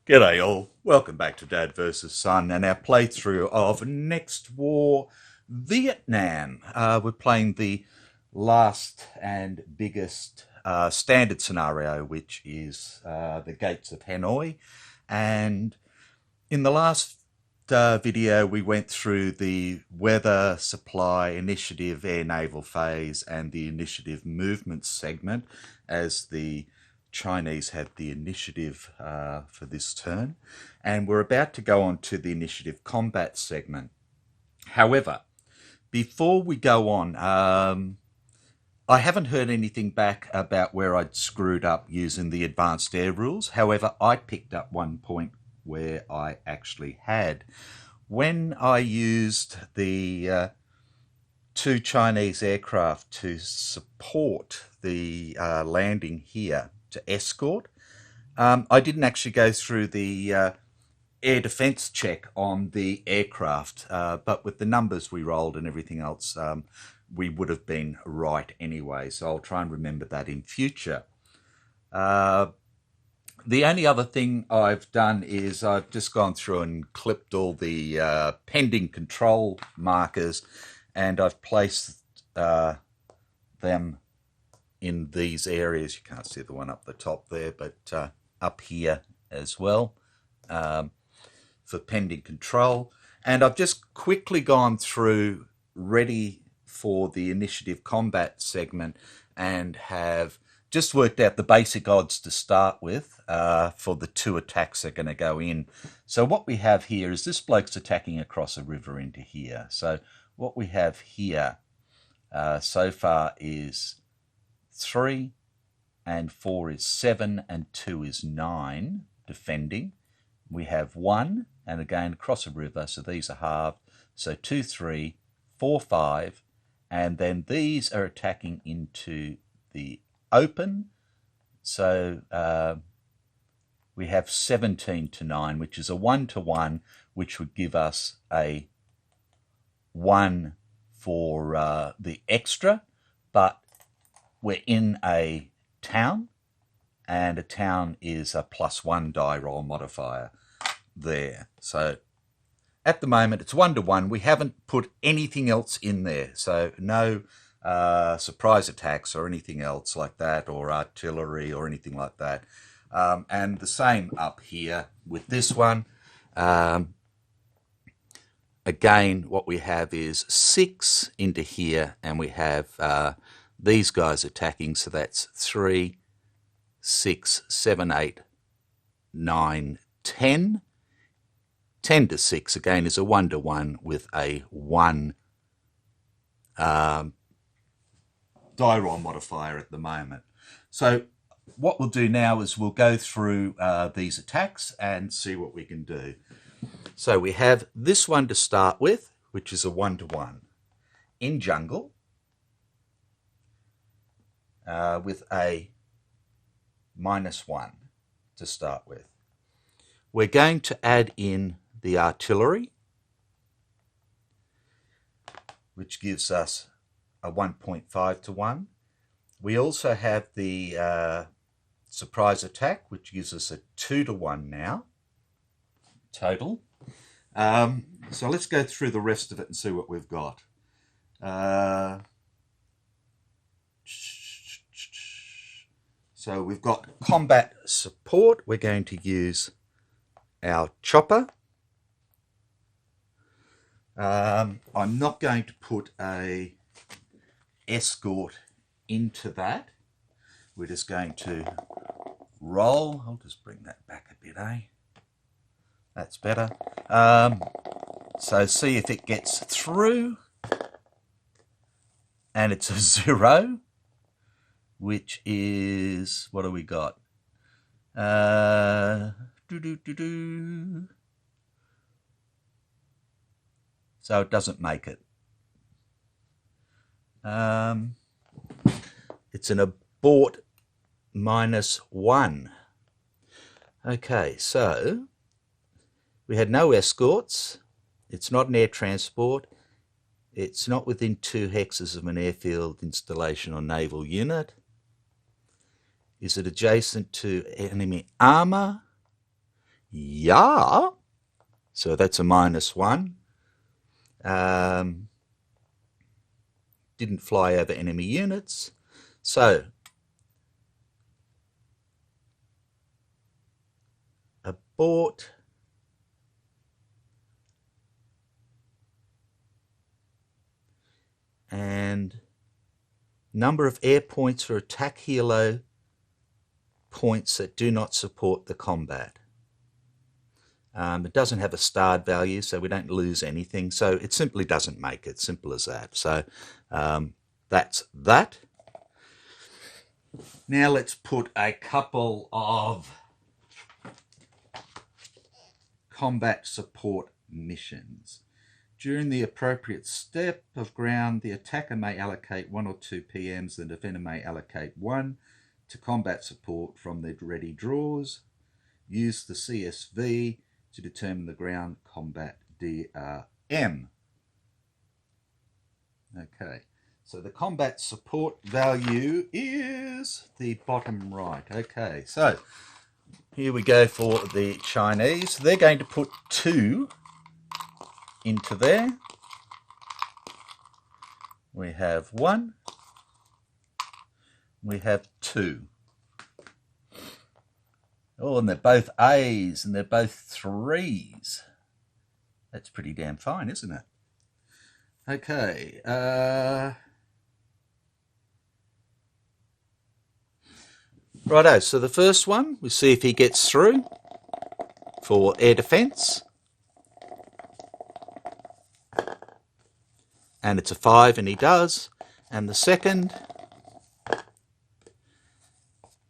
G'day all, welcome back to Dad vs Son and our playthrough of Next War Vietnam. We're playing the last and biggest standard scenario, which is the gates of Hanoi. And in the last video we went through the weather, supply, initiative, air naval phase and the initiative movement segment as the Chinese had the initiative for this turn, and we're about to go on to the initiative combat segment. However, before we go on, I haven't heard anything back about where I'd screwed up using the advanced air rules. However, I picked up one point where I actually had. When I used the two Chinese aircraft to support the landing here, to escort, I didn't actually go through the air defense check on the aircraft, but with the numbers we rolled and everything else, we would have been right anyway, so I'll try and remember that in future. The only other thing I've done is I've just gone through and clipped all the pending control markers, and I've placed them in these areas. You can't see the one up the top there, but up here as well for pending control. And I've just quickly gone through ready for the initiative combat segment and have just worked out the basic odds to start with for the two attacks that are going to go in. So what we have here is this bloke's attacking across a river into here. So what we have here so far is 3 and 4 is 7 and 2 is 9 defending. We have 1 and again across a river, so these are halved. So 2, 3, 4, 5, and then these are attacking into the open. So we have 17 to 9, which is a 1-to-1, which would give us a 1 for the extra, but we're in a town, and a town is a +1 die roll modifier there. So at the moment it's 1-to-1. We haven't put anything else in there, so no surprise attacks or anything else like that, or artillery or anything like that. And the same up here with this one. Again, what we have is 6 into here, and we have these guys attacking, so that's 3, 6, 7, 8, 9, 10. 10 to 6, again, is a 1-to-1 with a 1 die roll modifier at the moment. So what we'll do now is we'll go through these attacks and see what we can do. So we have this one to start with, which is a 1-to-1 in jungle, with a -1 to start with. We're going to add in the artillery, which gives us a 1.5-to-1. We also have the surprise attack, which gives us a 2-to-1 now, total. So let's go through the rest of it and see what we've got. So we've got combat support. We're going to use our chopper. I'm not going to put a escort into that. We're just going to roll. I'll just bring that back a bit, That's better. So see if it gets through. And it's a 0, which is, what do we got? So it doesn't make it. It's an abort -1. Okay, so we had no escorts. It's not an air transport. It's not within 2 hexes of an airfield installation or naval unit. Is it adjacent to enemy armour? Yeah. So that's a -1. Didn't fly over enemy units. So abort and number of air points or attack helo points that do not support the combat. It doesn't have a starred value, so we don't lose anything. So it simply doesn't make it. Simple as that. So that's that. Now let's put a couple of combat support missions. During the appropriate step of ground, the attacker may allocate 1 or 2 PMs, the defender may allocate 1 to combat support from their ready draws. Use the CSV to determine the ground combat DRM. Okay, so the combat support value is the bottom right. Okay, so here we go for the Chinese. They're going to put 2 into there. We have 1. We have 2. Oh, and they're both A's and they're both 3s. That's pretty damn fine, isn't it? Okay. Righto, so the first one, we see if he gets through for air defence. And it's a 5, and he does. And the second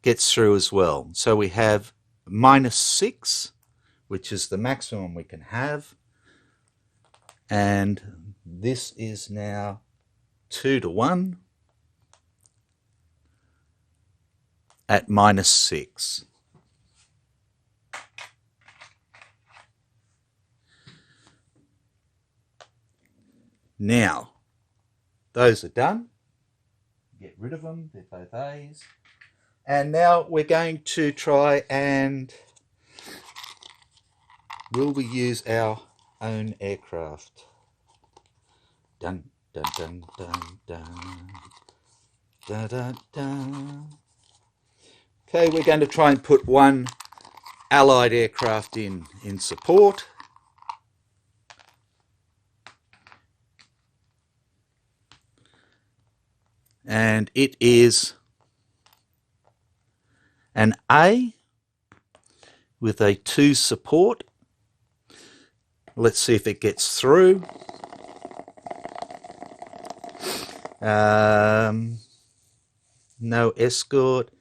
gets through as well. So we have -6, which is the maximum we can have. And this is now 2-1 at -6. Now, those are done. Get rid of them. They're both A's. And now we're going to try and will we use our own aircraft? Dun dun dun dun dun dun dun dun. Okay, we're going to try and put 1 Allied aircraft in support. And it is an A with a 2 support. Let's see if it gets through. No escort.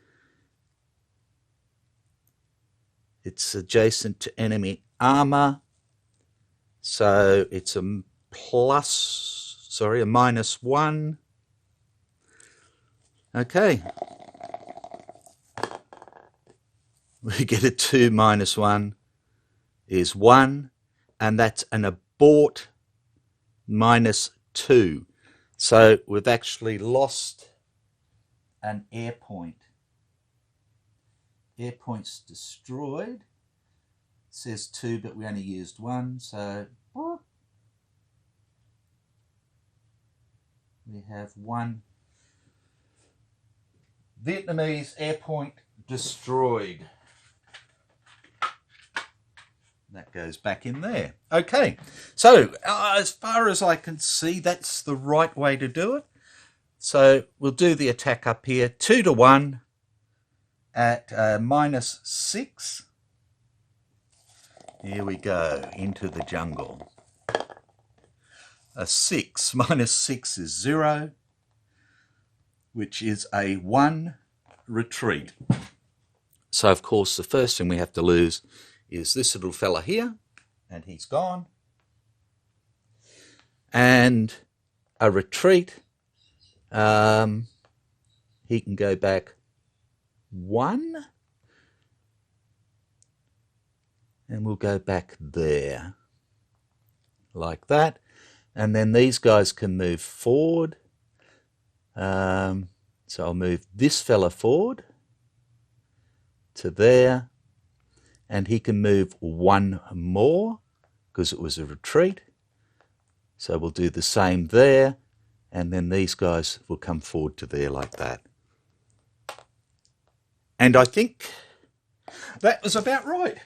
It's adjacent to enemy armor. So it's a -1. Okay. We get a 2 -1 is 1, and that's an abort -2. So we've actually lost an air point. Air points destroyed. It says 2, but we only used 1, so we have 1 Vietnamese air point destroyed. That goes back in there. Okay, so as far as I can see, that's the right way to do it. So we'll do the attack up here, 2-1 at -6. Here we go, into the jungle. A 6, -6 is 0, which is a 1 retreat. So, of course, the first thing we have to lose is this little fella here, and he's gone. And a retreat, he can go back 1, and we'll go back there, like that. And then these guys can move forward. So I'll move this fella forward to there, and he can move 1 more because it was a retreat. So we'll do the same there, and then these guys will come forward to there like that. And I think that was about right.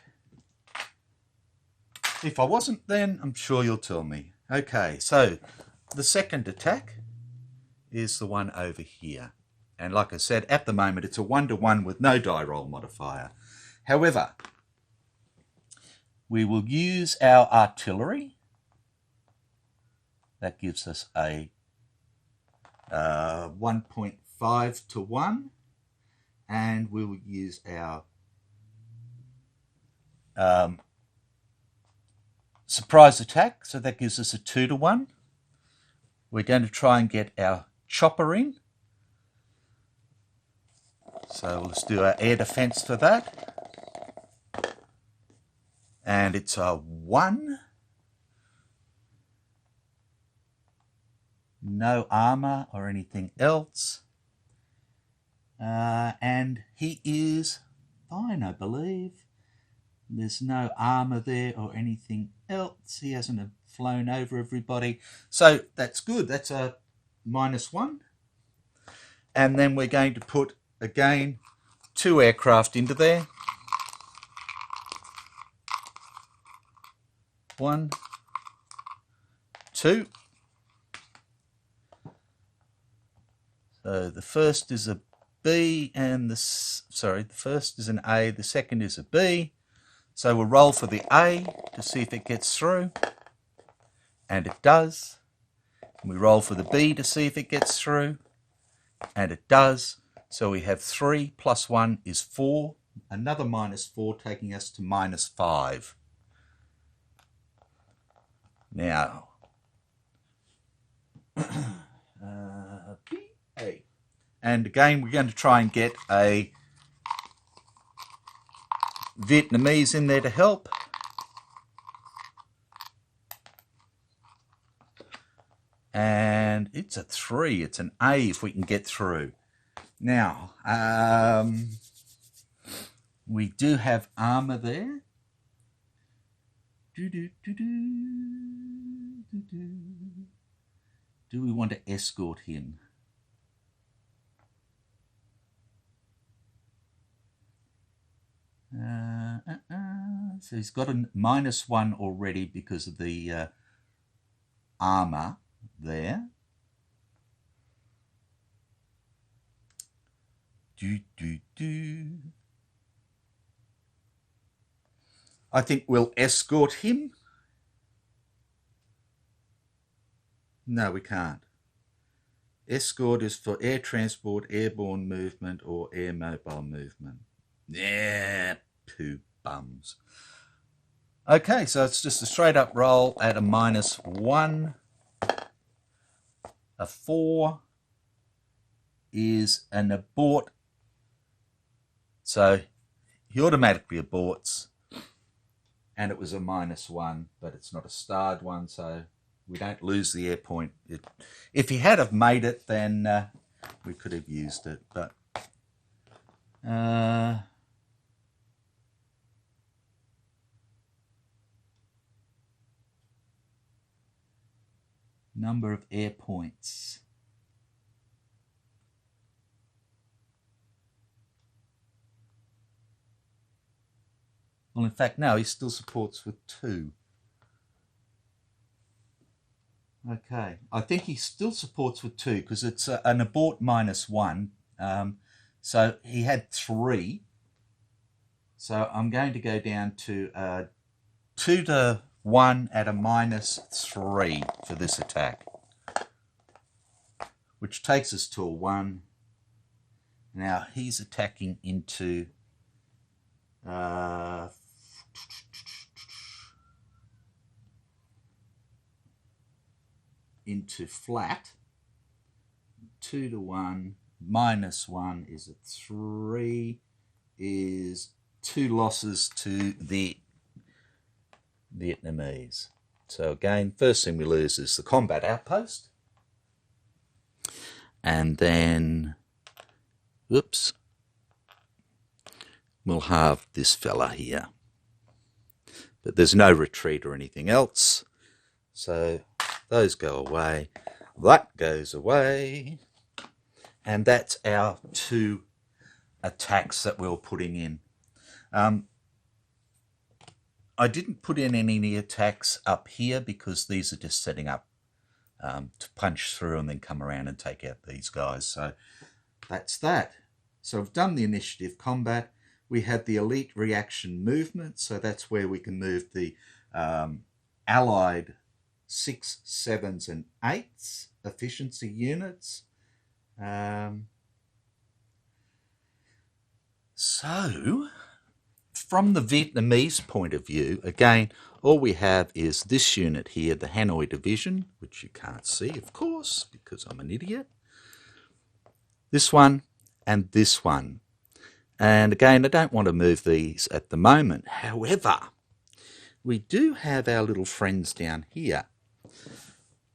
If I wasn't, then I'm sure you'll tell me. Okay, so the second attack is the one over here. And like I said, at the moment, it's a 1-to-1 with no die roll modifier. However, we will use our artillery. That gives us a 1.5 to 1. And we will use our surprise attack. So that gives us a 2 to 1. We're going to try and get our chopper in. So let's do our air defense for that. And it's a 1. No armor or anything else. And he is fine, I believe. There's no armor there or anything else. He hasn't flown over everybody. So that's good. That's a -1. And then we're going to put, again, 2 aircraft into there. 1, 2. So the first is a B and the first is an A, the second is a B. So we'll roll for the A to see if it gets through. And it does. And we roll for the B to see if it gets through. And it does. So we have 3 plus 1 is 4. Another -4 taking us to -5. Now, B-A. And again, we're going to try and get a Vietnamese in there to help. And it's a 3. It's an A if we can get through. Now, we do have armor there. Do we want to escort him? So he's got a -1 already because of the armor there. I think we'll escort him. No, we can't. Escort is for air transport, airborne movement, or air mobile movement. Yeah, poo bums. Okay, so it's just a straight up roll at a -1. A 4 is an abort. So he automatically aborts. And it was a -1, but it's not a starred one, so we don't lose the air point. If he had have made it, then we could have used it, but number of air points. Well, in fact, no, he still supports with 2. Okay, I think he still supports with 2 because it's an abort -1. So he had 3. So I'm going to go down to 2 to 1 at a -3 for this attack, which takes us to a 1. Now he's attacking into flat. 2 to 1, minus 1 is a 3, is 2 losses to the Vietnamese. So again, first thing we lose is the combat outpost. And then, whoops, we'll have this fella here. But there's no retreat or anything else. So those go away. That goes away. And that's our 2 attacks that we were putting in. I didn't put in any attacks up here because these are just setting up to punch through and then come around and take out these guys. So that's that. So I've done the initiative combat. We had the elite reaction movement. So that's where we can move the allied 6, 7s and 8s efficiency units. So from the Vietnamese point of view, again, all we have is this unit here, the Hanoi division, which you can't see, of course, because I'm an idiot. This one and this one. And again, I don't want to move these at the moment. However, we do have our little friends down here,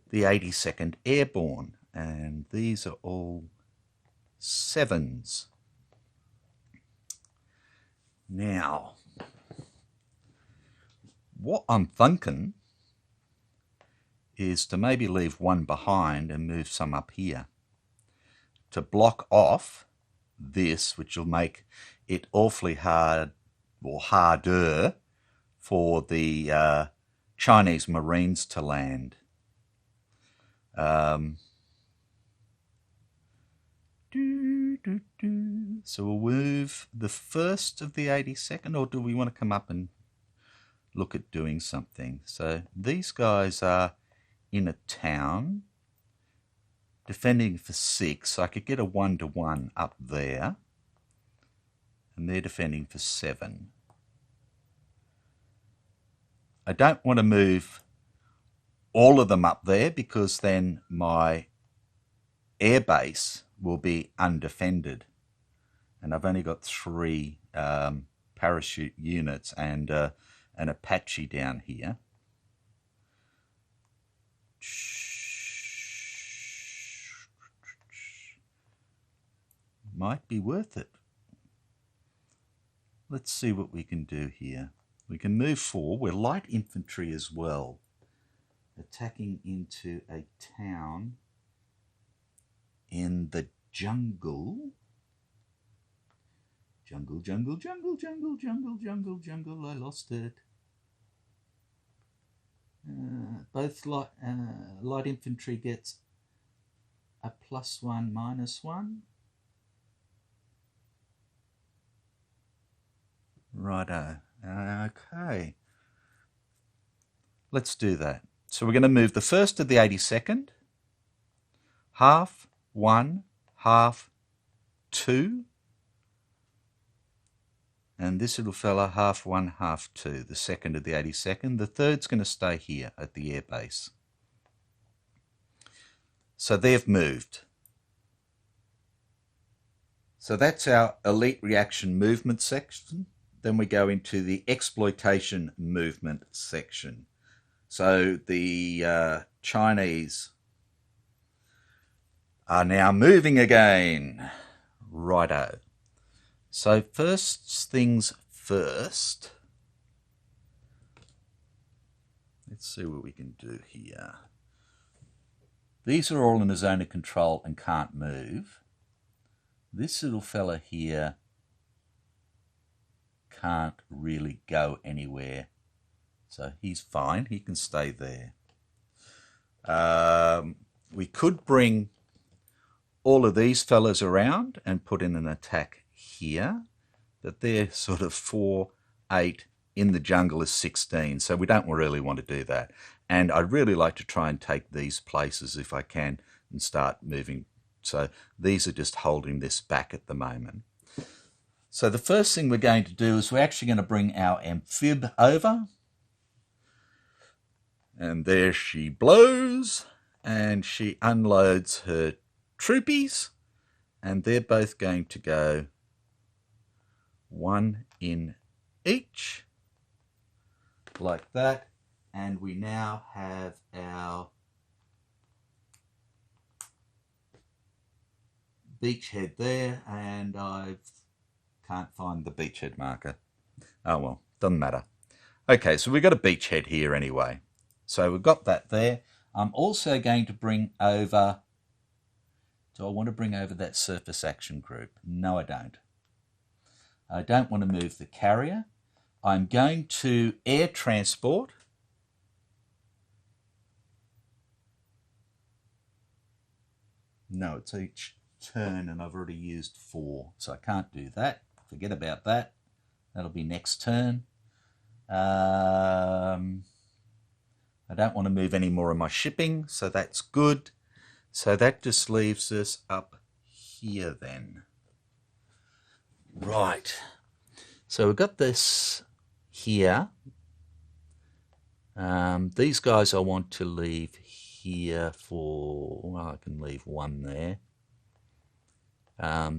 the 82nd Airborne, and these are all 7s. Now, what I'm thinking is to maybe leave one behind and move some up here to block off this, which will make it awfully hard or harder for the Chinese Marines to land. So we'll move the first of the 82nd, or do we want to come up and look at doing something? So these guys are in a town defending for 6. I could get a 1-to-1 up there, and they're defending for 7. I don't want to move all of them up there because then my air base will be undefended, and I've only got 3 parachute units and an Apache down here. Might be worth it. Let's see what we can do here. We can move forward. We're light infantry as well, attacking into a town in the jungle. Jungle, jungle, jungle, jungle, jungle, jungle, jungle. I lost it. Both light infantry gets a +1, -1. Righto. Okay. Let's do that. So we're going to move the first of the 82nd, half 1, half 2, and this little fella half 1, half 2, the second of the 82nd. The third's going to stay here at the air base. So they've moved. So that's our elite reaction movement section. Then we go into the exploitation movement section. So the Chinese are now moving again. Righto. So first things first. Let's see what we can do here. These are all in a zone of control and can't move. This little fella here can't really go anywhere, so he's fine. He can stay there. We could bring all of these fellas around and put in an attack here, but they're sort of 4, 8, in the jungle is 16, so we don't really want to do that. And I'd really like to try and take these places if I can and start moving. So these are just holding this back at the moment. So the first thing we're going to do is we're actually going to bring our amphib over. And there she blows, and she unloads her troopies, and they're both going to go one in each, like that, and we now have our beachhead there, and I can't find the beachhead marker. Oh well, doesn't matter. Okay, so we've got a beachhead here anyway. So we've got that there. I'm also going to bring over, do I want to bring over that surface action group? No, I don't. I don't want to move the carrier. I'm going to air transport. No, it's each turn and I've already used 4, so I can't do that. Forget about that. That'll be next turn. I don't want to move any more of my shipping, so that's good. So that just leaves us up here then. Right. So we've got this here. These guys I want to leave here for, well, I can leave one there.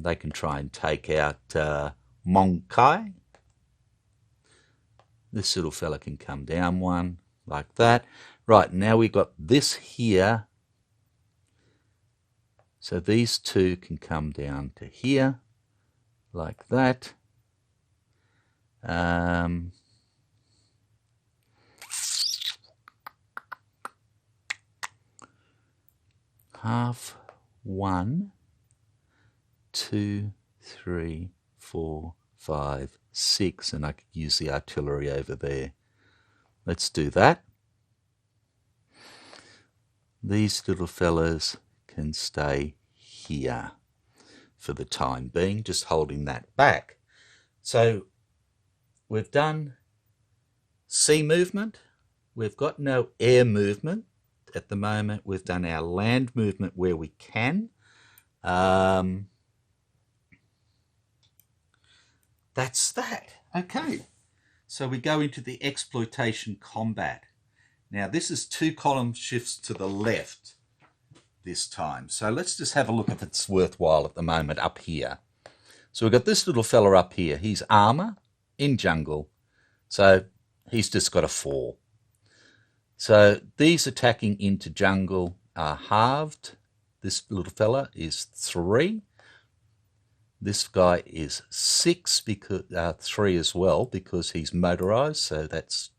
They can try and take out Mong Kai. This little fella can come down one, like that. Right, now we've got this here. So these two can come down to here, like that. Half, 1, 2, 3, 4, 5, 6, and I could use the artillery over there. Let's do that. These little fellas can stay here for the time being, just holding that back. So we've done sea movement. We've got no air movement at the moment. We've done our land movement where we can. That's that. Okay. So we go into the exploitation combat. Now this is 2 column shifts to the left this time. So let's just have a look if it's worthwhile at the moment up here. So we've got this little fella up here. He's armor in jungle. So he's just got a 4. So these attacking into jungle are halved. This little fella is 3. This guy is 6, because 3 as well, because he's motorized. So that's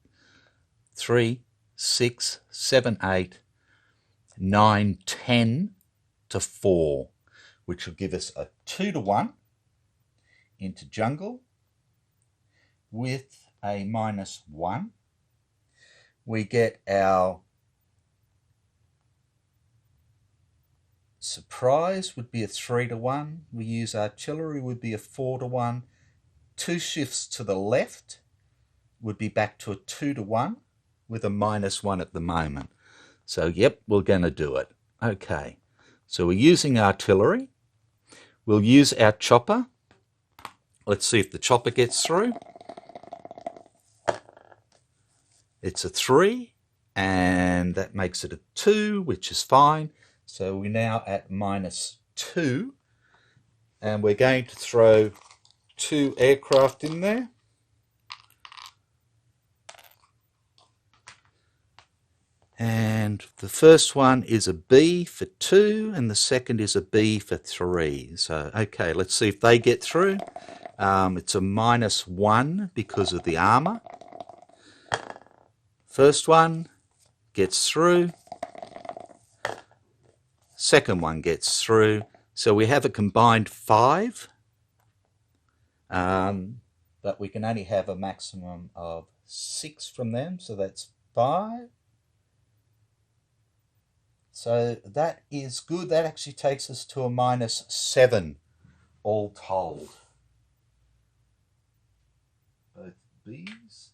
3, 6, 7, 8, 9, 10 to 4, which will give us a 2-to-1 into jungle with a -1. We get our surprise would be a 3-to-1. We use artillery would be a 4-to-1. 2 shifts to the left would be back to a 2-to-1 with a -1 at the moment. So yep, we're going to do it. Okay, so we're using artillery. We'll use our chopper. Let's see if the chopper gets through. It's a 3, and that makes it a 2, which is fine. So we're now at -2, and we're going to throw 2 aircraft in there. And the first one is a B for 2, and the second is a B for 3. So, okay, let's see if they get through. It's a -1 because of the armor. First one gets through. Second one gets through. So we have a combined 5. But we can only have a maximum of 6 from them. So that's 5. So that is good. That actually takes us to a -7 all told. Both Bs.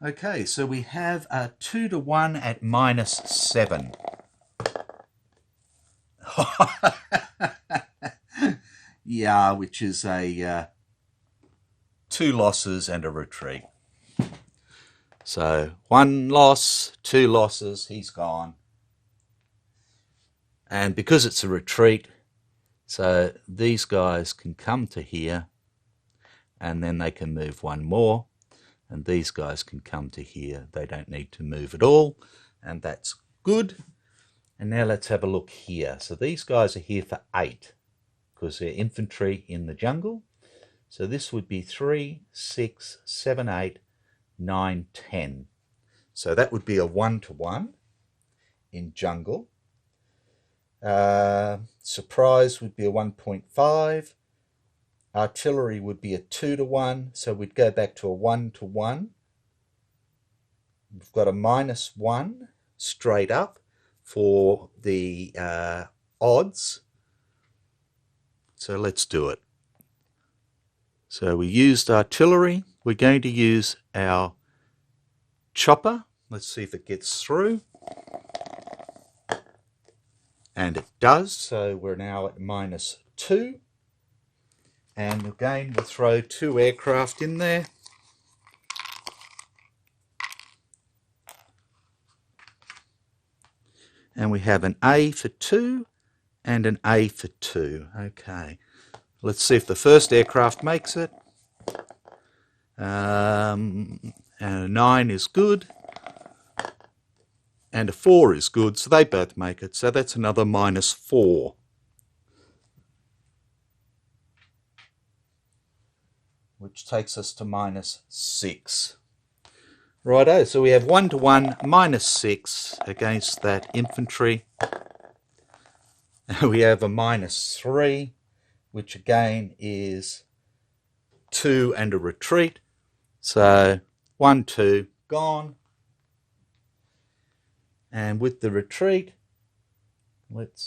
Okay, so we have a 2-to-1 at -7. Yeah, which is a 2 losses and a retreat. So 1 loss, 2 losses, he's gone. And because it's a retreat, So these guys can come to here, and then they can move one more, and these guys can come to here. They don't need to move at all, and that's good. And now let's have a look here. So these guys are here for 8 because they're infantry in the jungle. So this would be 3, 6, 7, 8, 9, 10. So that would be a 1-to-1 in jungle. Surprise would be a 1.5. Artillery would be a 2-to-1. So we'd go back to a 1-to-1. We've got a -1 straight up for the odds. So let's do it. So we used artillery. We're going to use our chopper. Let's see if it gets through. And it does, so we're now at -2. And again, we'll throw 2 aircraft in there. And we have an A for 2 and an A for 2. Okay, let's see if the first aircraft makes it. And a 9 is good. And a 4 is good, so they both make it. So that's another -4. Which takes us to -6. Righto, so we have 1-to-1 -6 against that infantry. We have a -3, which again is 2 and a retreat. So 1, 2, gone. And with the retreat, let's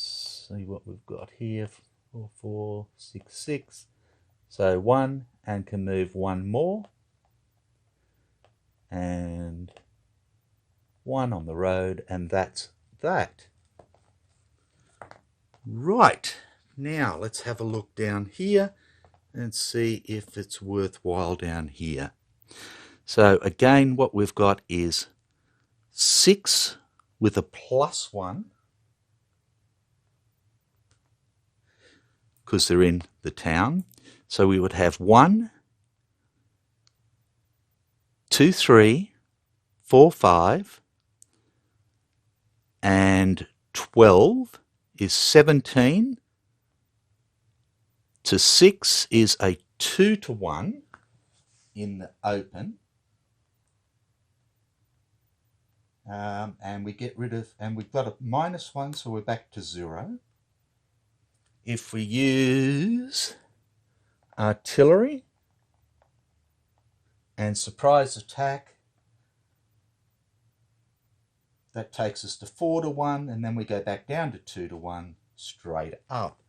see what we've got here. 4, 4, 6, 6. So 1, and can move 1 more. And 1 on the road, and that's that. Right, now let's have a look down here and see if it's worthwhile down here. So again, what we've got is 6 with a +1, because they're in the town. So we would have 1, 2, 3, 4, 5, and 12 is 17. To 6 is a 2-to-1 in the open. And we get rid of, and we've got a -1, so we're back to 0. If we use artillery and surprise attack, that takes us to 4-to-1, and then we go back down to 2-to-1 straight up.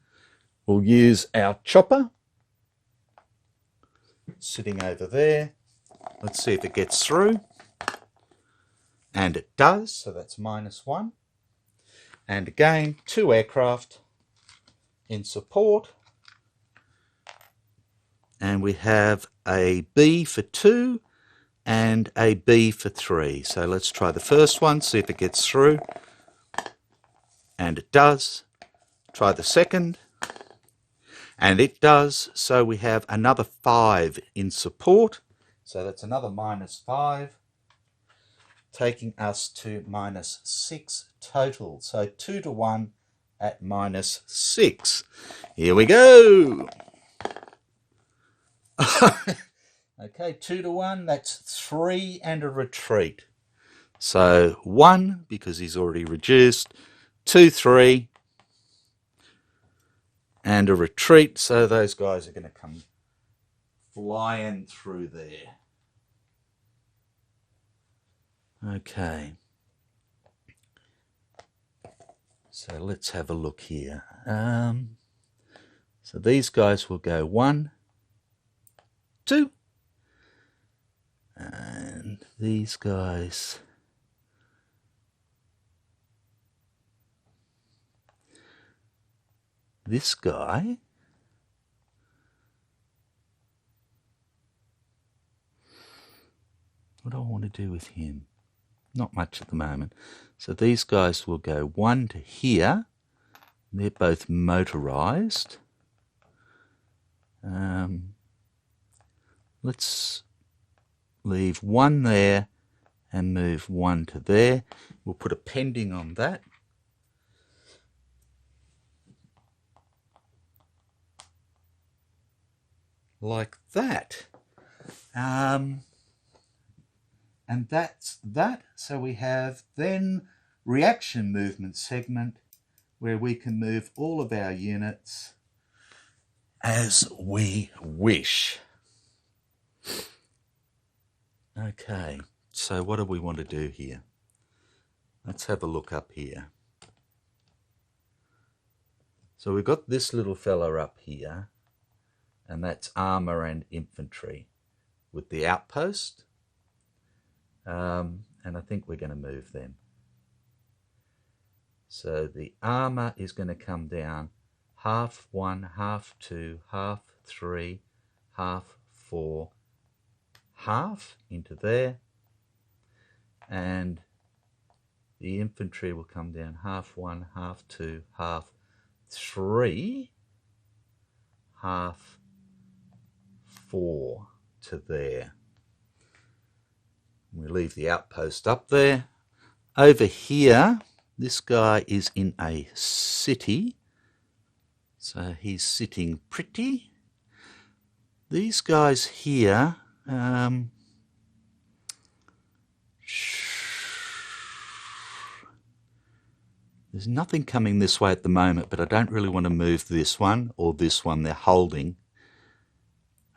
We'll use our chopper sitting over there. Let's see if it gets through. And it does, so that's -1. And again, 2 aircraft in support. And we have a B for 2 and a B for 3. So let's try the first one, see if it gets through. And it does. Try the second. And it does. So we have another 5 in support. So that's another -5. Taking us to -6 total. So 2-to-1 at -6. Here we go. Okay, 2-to-1, that's 3 and a retreat. So 1, because he's already reduced, 2, 3, and a retreat. So those guys are going to come flying through there. Okay. So let's have a look here. So these guys will go 1, 2. And these guys, this guy, what do I want to do with him? Not much at the moment. So these guys will go 1 to here. They're both motorized. Let's leave one there and move one to there. We'll put a pending on that. Like that. And that's that. So we have then reaction movement segment, where we can move all of our units as we wish. Okay, so what do we want to do here? Let's have a look up here. So we've got this little fella up here, and that's armour and infantry with the outpost. And I think we're going to move them. So the armour is going to come down half 1, half 2, half 3, half 4, half into there. And the infantry will come down half 1, half 2, half 3, half 4 to there. We leave the outpost up there. Over here, this guy is in a city, so he's sitting pretty. These guys here, there's nothing coming this way at the moment, but I don't really want to move this one or this one they're holding.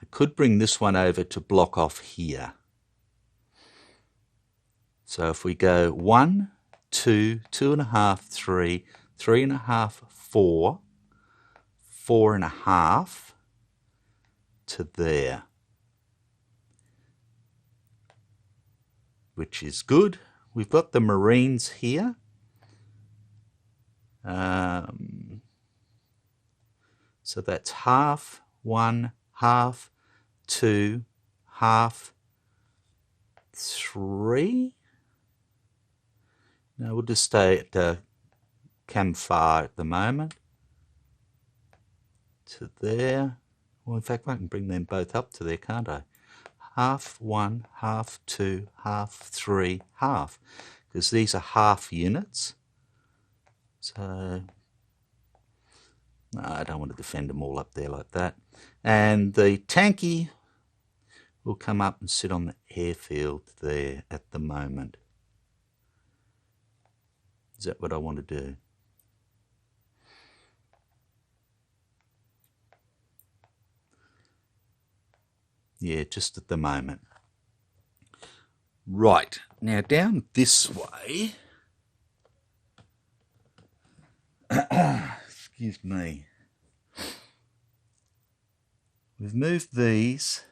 I could bring this one over to block off here. So if we go 1, 2, 2.5, 3, 3.5, 4, 4.5 to there, which is good. We've got the Marines here. So that's half 1, half 2, half 3. No, we'll just stay at Camphor at the moment. To there. Well, in fact, I can bring them both up to there, can't I? Half 1, half 2, half 3, half. Because these are half units. So, no, I don't want to defend them all up there like that. And the tanky will come up and sit on the airfield there at the moment. Is that what I want to do? Yeah, just at the moment. Right, now down this way, excuse me, we've moved these.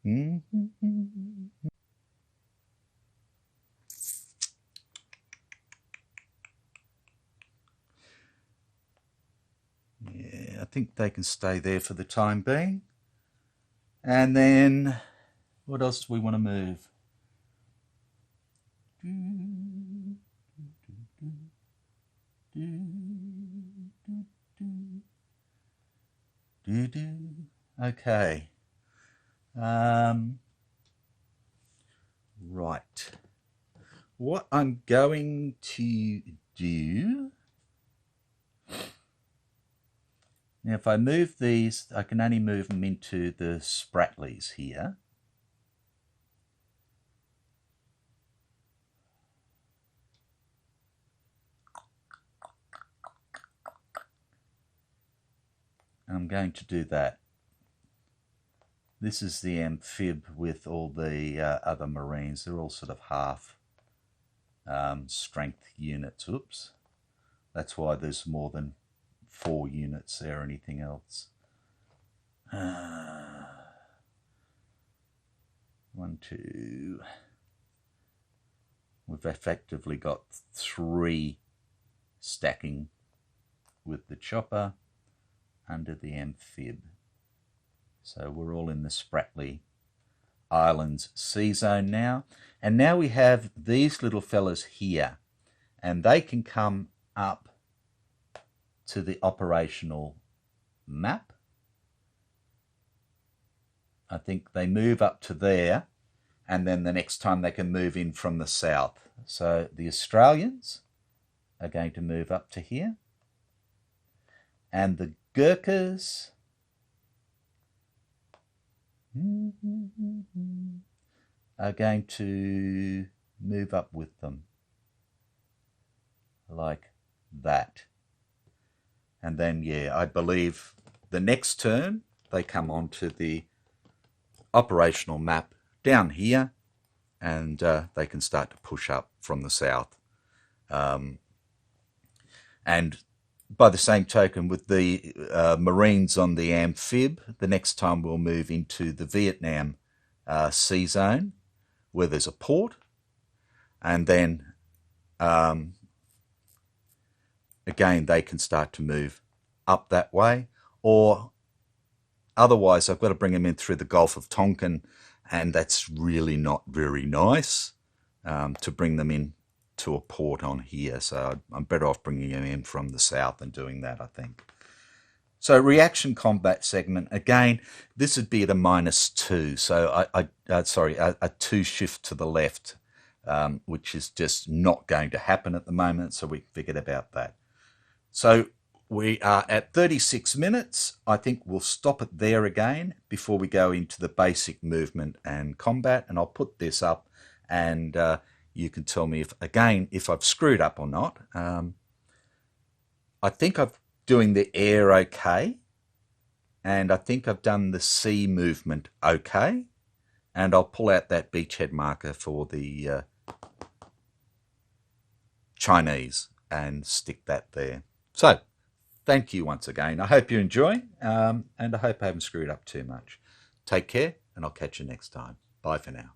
Yeah, I think they can stay there for the time being. And then, what else do we want to move? Okay. Right. What I'm going to do, now if I move these, I can only move them into the Spratlys here. I'm going to do that. This is the amphib with all the other Marines. They're all sort of half strength units. Oops. That's why there's more than 4 units there or anything else. 1, 2. We've effectively got 3 stacking with the chopper under the amphib. So we're all in the Spratly Islands sea zone now. And now we have these little fellas here, and they can come up to the operational map. I think they move up to there, and then the next time they can move in from the south. So the Australians are going to move up to here, and the Gurkhas are going to move up with them, like that. And then, yeah, I believe the next turn they come onto the operational map down here, and they can start to push up from the south. And by the same token, with the Marines on the amphib, the next time we'll move into the Vietnam sea zone, where there's a port, and then again they can start to move up that way, or otherwise I've got to bring them in through the Gulf of Tonkin, and that's really not very nice to bring them in to a port on here. So I'm better off bringing them in from the south and doing that, I think. So reaction combat segment, again, this would be at a -2. So a 2 shift to the left, which is just not going to happen at the moment. So we figured about that. So we are at 36 minutes. I think we'll stop it there again before we go into the basic movement and combat. And I'll put this up, and you can tell me if I've screwed up or not. I think I'm doing the air okay, and I think I've done the sea movement okay, and I'll pull out that beachhead marker for the Chinese and stick that there. So thank you once again. I hope you're enjoying, and I hope I haven't screwed up too much. Take care, and I'll catch you next time. Bye for now.